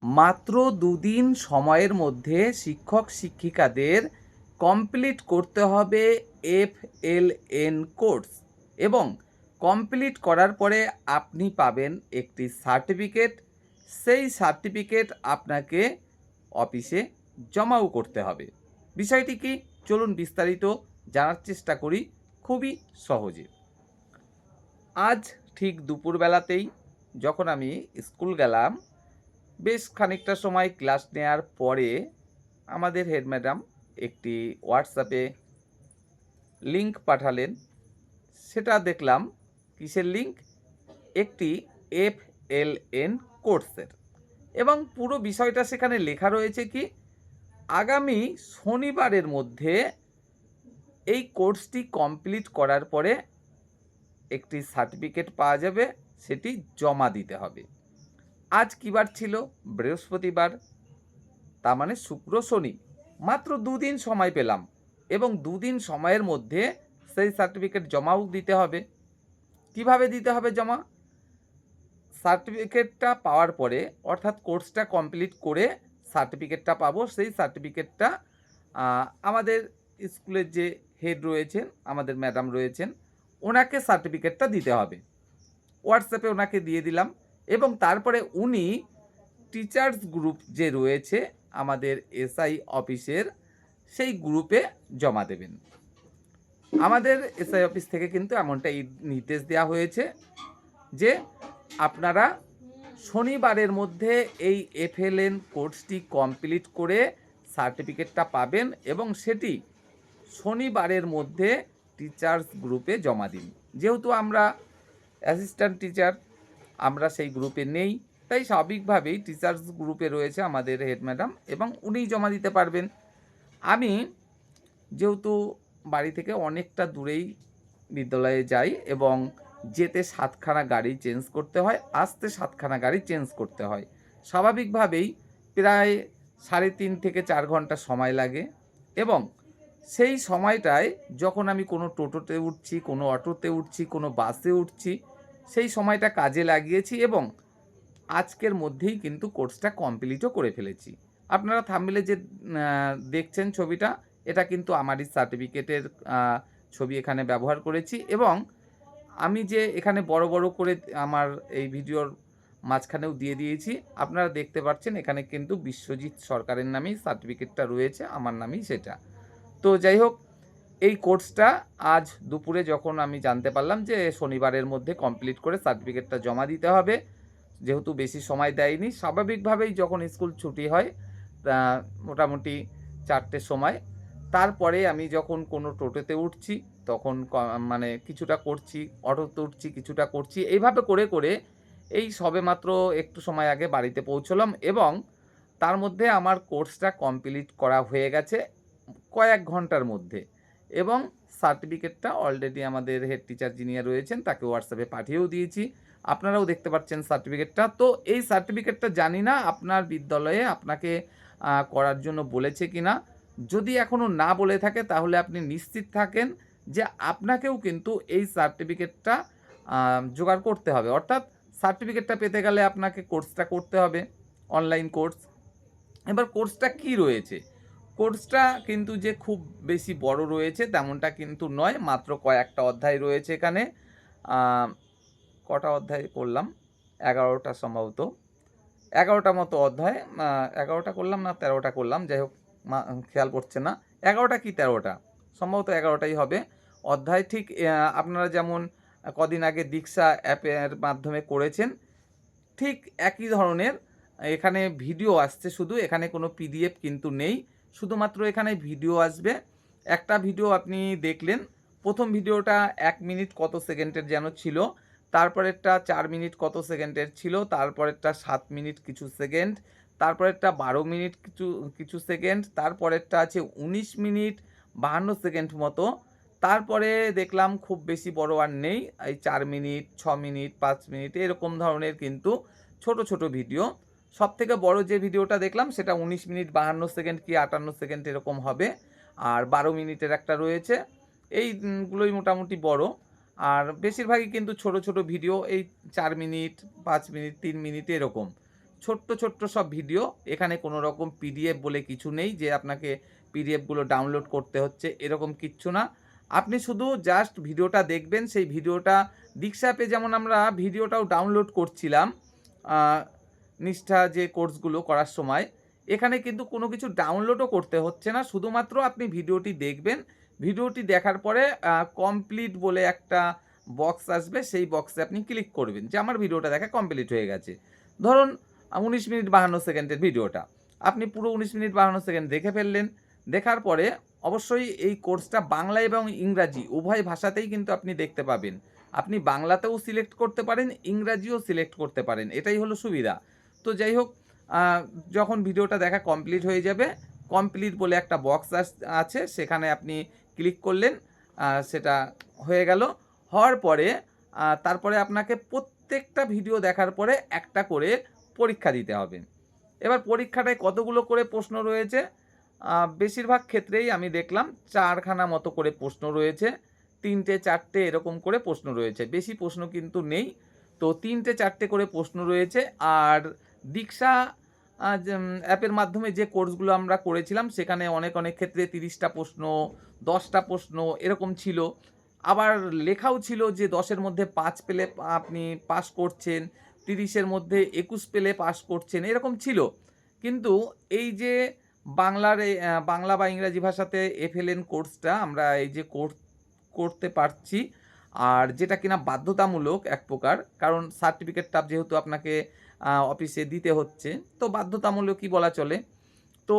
মাত্র ২ দিন সময়ের মধ্যে শিক্ষক শিক্ষিকাদের কমপ্লিট করতে হবে FLN কোর্স এবং কমপ্লিট করার পরে আপনি পাবেন একটি সার্টিফিকেট। সেই সার্টিফিকেট আপনাকে অফিসে জমাও করতে হবে। বিষয়টি কি? চলুন বিস্তারিত জানার চেষ্টা করি খুবই সহজে। আজ ঠিক দুপুরবেলাতেই যখন আমি স্কুল গেলাম, বেশ খানিকটা সময় ক্লাস নেওয়ার পরে আমাদের হেড ম্যাডাম একটি হোয়াটসঅ্যাপে লিঙ্ক পাঠালেন। সেটা দেখলাম কিসের লিঙ্ক? একটি FLN কোর্সের, এবং পুরো বিষয়টা সেখানে লেখা রয়েছে কি, আগামী শনিবারের মধ্যে এই কোর্সটি কমপ্লিট করার পরে একটি সার্টিফিকেট পাওয়া যাবে, সেটি জমা দিতে হবে। আজ কী বার ছিল? বৃহস্পতিবার। তার মানে শুক্র শনি, মাত্র ২ দিন সময় পেলাম এবং ২ দিন সময়ের মধ্যে সেই সার্টিফিকেট জমাও দিতে হবে। কিভাবে দিতে হবে জমা? সার্টিফিকেটটা পাওয়ার পরে, অর্থাৎ কোর্সটা কমপ্লিট করে সার্টিফিকেটটা পাবো, সেই সার্টিফিকেটটা আমাদের স্কুলের যে হেড রয়েছেন, আমাদের ম্যাডাম রয়েছেন, ওনাকে সার্টিফিকেটটা দিতে হবে। হোয়াটসঅ্যাপে ওনাকে দিয়ে দিলাম এবং তারপরে উনি টিচার্স গ্রুপ যে রয়েছে আমাদের SI অফিসের, সেই গ্রুপে জমা দেবেন। আমাদের SI অফিস থেকে কিন্তু এমনটাই নির্দেশ দেওয়া হয়েছে যে আপনারা শনিবারের মধ্যে এই FLN কোর্সটি কমপ্লিট করে সার্টিফিকেটটা পাবেন এবং সেটি শনিবারের মধ্যে টিচার্স গ্রুপে জমা দিন। যেহেতু আমরা অ্যাসিস্ট্যান্ট টিচার, আমরা সেই গ্রুপে নেই, তাই স্বাভাবিকভাবেই টিচার্স গ্রুপে রয়েছে আমাদের হেড ম্যাডাম এবং উনিই জমা দিতে পারবেন। আমি যেহেতু বাড়ি থেকে অনেকটা দূরেই বিদ্যালয়ে যাই এবং যেতে 7খানা গাড়ি চেঞ্জ করতে হয়, আসতে 7খানা গাড়ি চেঞ্জ করতে হয়, স্বাভাবিকভাবেই প্রায় 3.5 থেকে 4 ঘন্টা সময় লাগে। এবং সেই সময়টায় যখন আমি কোনো টোটোতে উঠছি, কোনো অটোতে উঠছি, কোনো বাসে উঠছি, সেই সময়টা কাজে লাগিয়েছি এবং আজকের মধ্যেই কিন্তু কোর্সটা কমপ্লিটও করে ফেলেছি। আপনারা থাম্বনেইলে যে দেখছেন ছবিটা, এটা কিন্তু আমারই সার্টিফিকেটের ছবি এখানে ব্যবহার করেছি এবং আমি যে এখানে বড় বড় করে আমার এই ভিডিওর মাঝখানেও দিয়ে দিয়েছি, আপনারা দেখতে পাচ্ছেন এখানে কিন্তু বিশ্বজিৎ সরকারের নামেই সার্টিফিকেটটা রয়েছে, আমার নামেই সেটা। তো যাই হোক, এই কোর্সটা আজ দুপুরে যখন আমি জানতে পারলাম যে শনিবারের মধ্যে কমপ্লিট করে সার্টিফিকেটটা জমা দিতে হবে, যেহেতু বেশি সময় দেয়নি, স্বাভাবিকভাবেই যখন স্কুল ছুটি হয় মোটামুটি 4টের সময়, তারপরে আমি যখন কোনো টোটোতে উঠছি তখন মানে কিছুটা করছি, অটোতে উঠছি কিছুটা করছি, এইভাবে করে করে এই সবেমাত্র একটু সময় আগে বাড়িতে পৌঁছলাম এবং তার মধ্যে আমার কোর্সটা কমপ্লিট করা হয়ে গেছে কয়েক ঘন্টার মধ্যে এবং সার্টিফিকেটটা অলরেডি আমাদের হেড টিচার যিনি রয়েছেন তাকে হোয়াটসঅ্যাপে পাঠিয়েও দিয়েছি। আপনারাও দেখতে পাচ্ছেন সার্টিফিকেটটা। তো এই সার্টিফিকেটটা জানি না আপনার বিদ্যালয়ে আপনাকে করার জন্য বলেছে কিনা। যদি এখনও না বলে থাকে তাহলে আপনি নিশ্চিত থাকেন যে আপনাকেও কিন্তু এই সার্টিফিকেটটা জোগাড় করতে হবে। অর্থাৎ সার্টিফিকেটটা পেতে গেলে আপনাকে কোর্সটা করতে হবে, অনলাইন কোর্স। এবার কোর্সটা কি রয়েছে? কোর্সটা কিন্তু যে খুব বেশি বড় রয়েছে তেমনটা কিন্তু নয়, মাত্র কয়েকটা অধ্যায় রয়েছে এখানে। কটা অধ্যায় করলাম? 11টা সম্ভবত, 11টা মতো অধ্যায়। 11টা করলাম না 13টা করলাম, যাই হোক খেয়াল পড়ছে না, 11টা কি 13টা, সম্ভবত 11টাই হবে অধ্যায়। ঠিক আপনারা যেমন কদিন আগে দীক্ষা অ্যাপের মাধ্যমে করেছেন, ঠিক একই ধরনের এখানে ভিডিও আসছে, শুধু এখানে কোনো PDF কিন্তু নেই, শুধুমাত্র এখানে ভিডিও আসবে। একটা ভিডিও আপনি দেখলেন, প্রথম ভিডিওটা 1 মিনিট কত সেকেন্ডের যেন ছিল, তারপরেরটা 4 মিনিট কত সেকেন্ডের ছিল, তারপরেরটা 7 মিনিট কিছু সেকেন্ড, তারপরেরটা 12 মিনিট কিছু সেকেন্ড, তারপরেরটা আছে 19 মিনিট 52 সেকেন্ড মতো। তারপরে দেখলাম খুব বেশি বড় আর নেই, এই 4 মিনিট 6 মিনিট 5 মিনিট এরকম ধরনের কিন্তু ছোট ছোট ভিডিও। সবথেকে বড় যে ভিডিওটা দেখলাম সেটা 19 মিনিট 52 সেকেন্ড কি 58 সেকেন্ড এরকম হবে, আর 12 মিনিটের একটা রয়েছে। এইগুলোই মোটামুটি বড়, আর বেশিরভাগই কিন্তু ছোট ছোট ভিডিও, এই 4 মিনিট 5 মিনিট 3 মিনিট এরকম ছোট্ট ছোট্ট সব ভিডিও, এখানে কোনো রকম পিডিএফ বলে কিছু নেই যে আপনাকে পিডিএফগুলো ডাউনলোড করতে হচ্ছে, এরকম কিচ্ছু না। আপনি শুধু জাস্ট ভিডিওটা দেখবেন, সেই ভিডিওটা দীক্ষা অ্যাপে যেমন আমরা ভিডিওটাও ডাউনলোড করছিলাম নিষ্ঠা যে কোর্সগুলো করার সময়, এখানে কিন্তু কোনো কিছু ডাউনলোডও করতে হচ্ছে না, শুধুমাত্র আপনি ভিডিওটি দেখবেন। ভিডিওটি দেখার পরে কমপ্লিট বলে একটা বক্স আসবে, সেই বক্সে আপনি ক্লিক করবেন যে আমার ভিডিওটা দেখা কমপ্লিট হয়ে গেছে। ধরুন ১৯ মিনিট ৫২ সেকেন্ডের ভিডিওটা আপনি পুরো ১৯ মিনিট ৫২ সেকেন্ড দেখে ফেললেন। দেখার পরে অবশ্যই এই কোর্সটা বাংলা এবং ইংরাজি উভয় ভাষাতেই কিন্তু আপনি দেখতে পাবেন। আপনি বাংলাতেও সিলেক্ট করতে পারেন, ইংরাজিও সিলেক্ট করতে পারেন, এটাই হলো সুবিধা। তো যাই হোক, যখন ভিডিওটা দেখা কমপ্লিট হয়ে যাবে, কমপ্লিট বলে একটা বক্স আছে, সেখানে আপনি ক্লিক করলেন, সেটা হয়ে গেল। হওয়ার পরে তারপরে আপনাকে প্রত্যেকটা ভিডিও দেখার পরে একটা করে পরীক্ষা দিতে হবে। এবার পরীক্ষাটায় কতগুলো করে প্রশ্ন রয়েছে? বেশিরভাগ ক্ষেত্রেই আমি দেখলাম ৪ খানা মতো করে প্রশ্ন রয়েছে। ৩টে ৪টে এরকম করে প্রশ্ন রয়েছে। বেশি প্রশ্ন কিন্তু নেই। তো ৩টে ৪টে করে প্রশ্ন রয়েছে। আর দীক্ষা অ্যাপের মাধ্যমে যে কোর্সগুলো আমরা করেছিলাম, সেখানে অনেক ক্ষেত্রে ৩০টা প্রশ্ন, ১০টা প্রশ্ন এরকম ছিল। আবার লেখাও ছিল যে ১০ মধ্যে ৫ পেলে আপনি পাস করছেন, ৩০ মধ্যে ২১ পেলে পাস করছেন, এরকম ছিল। কিন্তু এই যে বাংলা বা ইংরাজি ভাষাতে এফএলএন কোর্সটা আমরা এই যে করতে পারছি, আর যেটা কিনা বাধ্যতামূলক এক প্রকার, কারণ সার্টিফিকেটটা যেহেতু আপনাকে অফিসে দিতে হচ্ছে, তো বাধ্যতামূলকই বলা চলে। তো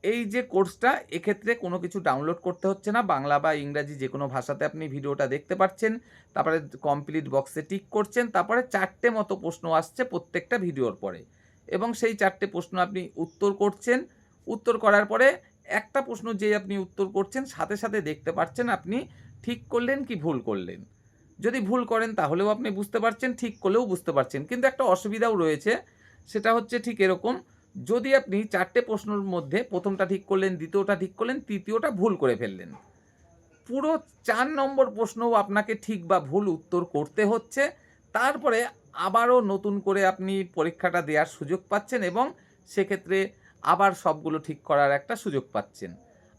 এই যে কোর্সটা, এক্ষেত্রে কোনো কিছু ডাউনলোড করতে হচ্ছে না, বাংলা বা ইংরাজি যে কোনো ভাষাতে আপনি ভিডিওটা দেখতে পাচ্ছেন। তারপরে কমপ্লিট বক্সে টিক করছেন, তারপরে ৪টে মতো প্রশ্ন আসছে প্রত্যেকটা ভিডিওর পরে, এবং সেই ৪টে প্রশ্ন আপনি উত্তর করছেন। উত্তর করার পরে একটা প্রশ্ন যেই আপনি উত্তর করছেন, সাথে সাথে দেখতে পাচ্ছেন আপনি ঠিক করলেন কি ভুল করলেন। যদি ভুল করেন তাহলেও আপনি বুঝতে পারছেন, ঠিক করলেও বুঝতে পারছেন। কিন্তু একটা অসুবিধাও রয়েছে, সেটা হচ্ছে ঠিক এরকম: যদি আপনি ৪টে প্রশ্নের মধ্যে প্রথমটা ঠিক করলেন, দ্বিতীয়টা ঠিক করলেন, তৃতীয়টা ভুল করে ফেললেন, পুরো ৪ নম্বর প্রশ্নও আপনাকে ঠিক বা ভুল উত্তর করতে হচ্ছে। তারপরে আবারও নতুন করে আপনি পরীক্ষাটা দেওয়ার সুযোগ পাচ্ছেন, এবং সেক্ষেত্রে আবার সবগুলো ঠিক করার একটা সুযোগ পাচ্ছেন।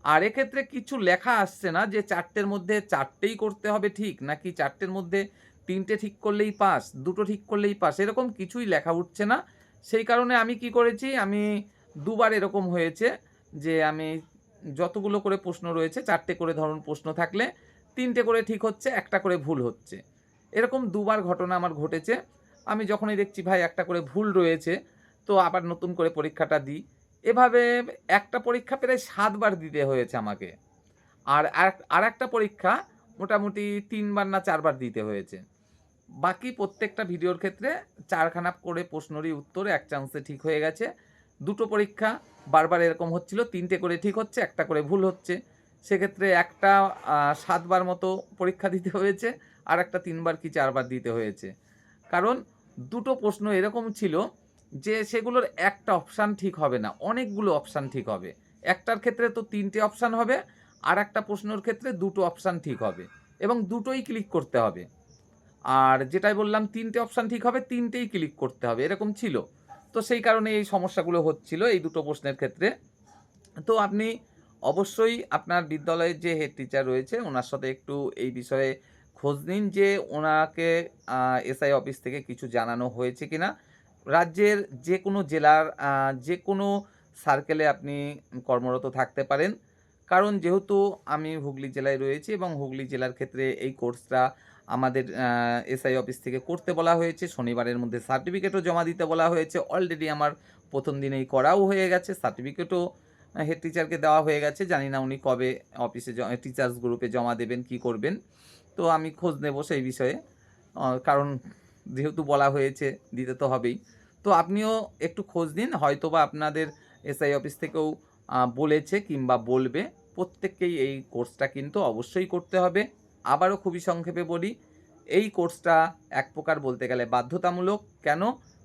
আর এক্ষেত্রে কিছু লেখা আসছে না যে ৪টের মধ্যে ৪টেই করতে হবে ঠিক, নাকি ৪টের মধ্যে ৩টে ঠিক করলেই পাস, ২টো ঠিক করলেই পাস, এরকম কিছুই লেখা উঠছে না। সেই কারণে আমি কি করেছি, আমি দুবার এরকম হয়েছে যে আমি যতগুলো করে প্রশ্ন রয়েছে, ৪টে করে ধরুন প্রশ্ন থাকলে ৩টে করে ঠিক হচ্ছে, একটা করে ভুল হচ্ছে। এরকম দুবার ঘটনা আমার ঘটেছে। আমি যখনই দেখছি ভাই একটা করে ভুল রয়েছে, তো আবার নতুন করে পরীক্ষাটা দিই। এভাবে একটা পরীক্ষা প্রায় ৭ বার দিতে হয়েছে আমাকে। আর আরেকটা পরীক্ষা মোটামুটি ৩ বার না ৪ বার দিতে হয়েছে। বাকি প্রত্যেকটা ভিডিওর ক্ষেত্রে ৪ খানা করে প্রশ্নেরই উত্তর এক চান্সে ঠিক হয়ে গেছে। ২টো পরীক্ষা বারবার এরকম হচ্ছিল, ৩টে করে ঠিক হচ্ছে, একটা করে ভুল হচ্ছে। সেক্ষেত্রে একটা ৭ বার মতো পরীক্ষা দিতে হয়েছে, আরেকটা ৩ বার কি ৪ বার দিতে হয়েছে। কারণ ২টো প্রশ্ন এরকম ছিল যে সেগুলোর একটা অপশান ঠিক হবে না, অনেকগুলো অপশান ঠিক হবে। একটার ক্ষেত্রে তো ৩টে অপশান হবে, আরেকটা প্রশ্নের ক্ষেত্রে ২টো অপশান ঠিক হবে, এবং দুটোই ক্লিক করতে হবে। আর যেটাই বললাম ৩টে অপশান ঠিক হবে, ৩টেই ক্লিক করতে হবে, এরকম ছিল। তো সেই কারণে এই সমস্যাগুলো হচ্ছিল এই দুটো প্রশ্নের ক্ষেত্রে। তো আপনি অবশ্যই আপনার বিদ্যালয়ের যে হেড টিচার রয়েছে, ওনার সাথে একটু এই বিষয়ে খোঁজ নিন যে ওনাকে এসআই অফিস থেকে কিছু জানানো হয়েছে কিনা। রাজ্যের যে কোনো জেলার যে কোনো সার্কেলে আপনি কর্মরত থাকতে পারেন। কারণ যেহেতু আমি হুগলি জেলায় রয়েছি, এবং হুগলি জেলার ক্ষেত্রে এই কোর্সটা আমাদের এসআই অফিস থেকে করতে বলা হয়েছে। শনিবারের মধ্যে সার্টিফিকেটও জমা দিতে বলা হয়েছে। অলরেডি আমার প্রথম দিনেই করাও হয়ে গেছে, সার্টিফিকেটও হেড টিচারকে দেওয়া হয়ে গেছে। জানি না উনি কবে অফিসে টিচার্স গ্রুপে জমা দেবেন, কি করবেন। তো আমি খোঁজ নেব সেই বিষয়ে, কারণ যেহেতু বলা হয়েছে দিতে তো হবেই। তো আপনিও একটু খোঁজ নিন, হয়তোবা আপনাদের এসআই অফিস থেকেও বলেছে কিংবা বলবে। প্রত্যেককেই এই কোর্সটা কিন্তু অবশ্যই করতে হবে। আবারও খুবই সংক্ষেপে বলি, এই কোর্সটা এক প্রকার বলতে গেলে বাধ্যতামূলক। কেন?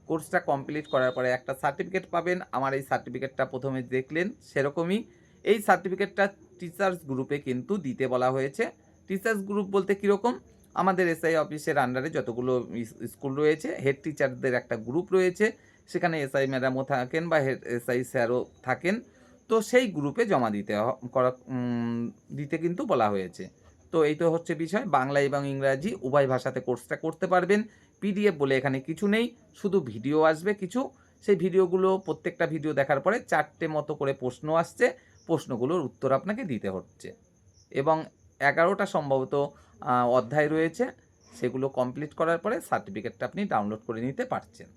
কোর্সটা কমপ্লিট করার পরে একটা সার্টিফিকেট পাবেন। আমার এই সার্টিফিকেটটা প্রথমে দেখলেন সেরকমই। এই সার্টিফিকেটটা টিচার্স গ্রুপে কিন্তু দিতে বলা হয়েছে। টিচার্স গ্রুপ বলতে কীরকম? আমাদের এসআই অফিসের আন্ডারে যতগুলো স্কুল রয়েছে, হেড টিচারদের একটা গ্রুপ রয়েছে। সেখানে এসআই ম্যাডামও থাকেন বা হেড এসআই স্যারও থাকেন। তো সেই গ্রুপে জমা দিতে কিন্তু বলা হয়েছে। তো এই তো হচ্ছে বিষয়। বাংলা এবং ইংরাজি উভয় ভাষাতে কোর্সটা করতে পারবেন। পিডিএফ বলে এখানে কিছু নেই, শুধু ভিডিও আসবে কিছু। সেই ভিডিওগুলো প্রত্যেকটা ভিডিও দেখার পরে ৪ টে মতো করে প্রশ্ন আসছে, প্রশ্নগুলোর উত্তর আপনাকে দিতে হচ্ছে এবং ১১টা সম্ভবত অধ্যায় রয়েছে, সেগুলো কমপ্লিট করার পরে সার্টিফিকেটটা আপনি ডাউনলোড করে নিতে পারছেন।